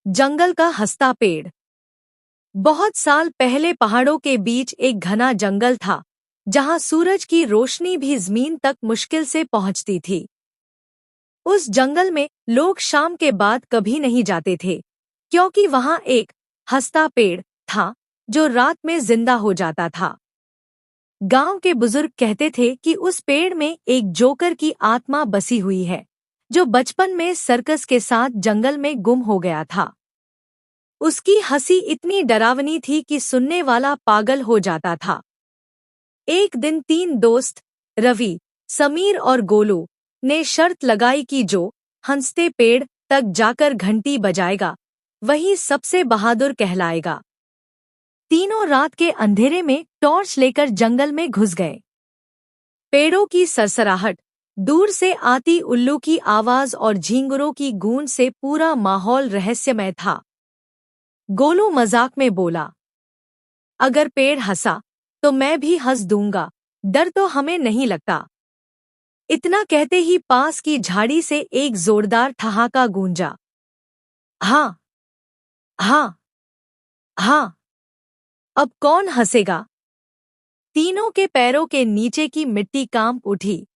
जंगल का हंसता पेड़। बहुत साल पहले पहाड़ों के बीच एक घना जंगल था, जहां सूरज की रोशनी भी जमीन तक मुश्किल से पहुंचती थी। उस जंगल में लोग शाम के बाद कभी नहीं जाते थे, क्योंकि वहां एक हंसता पेड़ था जो रात में जिंदा हो जाता था। गांव के बुजुर्ग कहते थे कि उस पेड़ में एक जोकर की आत्मा बसी हुई है, जो बचपन में सर्कस के साथ जंगल में गुम हो गया था। उसकी हंसी इतनी डरावनी थी कि सुनने वाला पागल हो जाता था। एक दिन 3 दोस्त रवि, समीर और गोलू ने शर्त लगाई कि जो हंसते पेड़ तक जाकर घंटी बजाएगा, वही सबसे बहादुर कहलाएगा। तीनों रात के अंधेरे में टॉर्च लेकर जंगल में घुस गए। पेड़ों की सरसराहट, दूर से आती उल्लू की आवाज और झींगुरों की गूंज से पूरा माहौल रहस्यमय था। गोलू मजाक में बोला, अगर पेड़ हंसा तो मैं भी हंस दूंगा, डर तो हमें नहीं लगता। इतना कहते ही पास की झाड़ी से एक जोरदार ठहाका गूंजा। हाँ, हाँ, हाँ, अब कौन हंसेगा? तीनों के पैरों के नीचे की मिट्टी कांप उठी।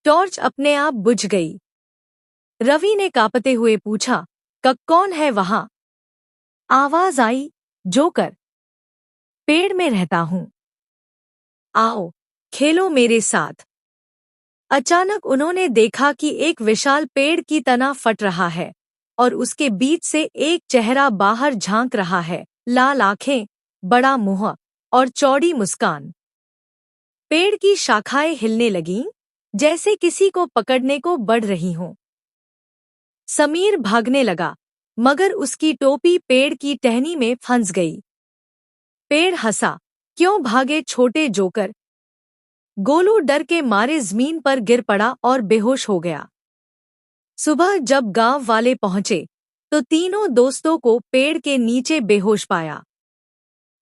टॉर्च अपने आप बुझ गई। रवि ने कांपते हुए पूछा, कौन है वहां? आवाज आई, जोकर। पेड़ में रहता हूं, आओ खेलो मेरे साथ। अचानक उन्होंने देखा कि एक विशाल पेड़ की तना फट रहा है और उसके बीच से एक चेहरा बाहर झांक रहा है। लाल आंखें, बड़ा मुंह और चौड़ी मुस्कान। पेड़ की शाखाएं हिलने लगीं, जैसे किसी को पकड़ने को बढ़ रही हों। समीर भागने लगा, मगर उसकी टोपी पेड़ की टहनी में फंस गई। पेड़ हंसा, क्यों भागे छोटे जोकर? गोलू डर के मारे जमीन पर गिर पड़ा और बेहोश हो गया। सुबह जब गांव वाले पहुंचे तो तीनों दोस्तों को पेड़ के नीचे बेहोश पाया।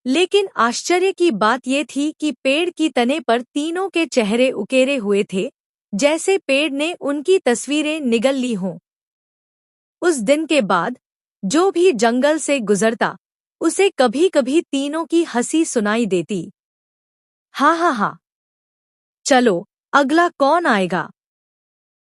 लेकिन आश्चर्य की बात यह थी कि पेड़ की तने पर तीनों के चेहरे उकेरे हुए थे, जैसे पेड़ ने उनकी तस्वीरें निगल ली हों। उस दिन के बाद जो भी जंगल से गुजरता, उसे कभी-कभी तीनों की हंसी सुनाई देती। हाँ हाँ हाँ, चलो अगला कौन आएगा?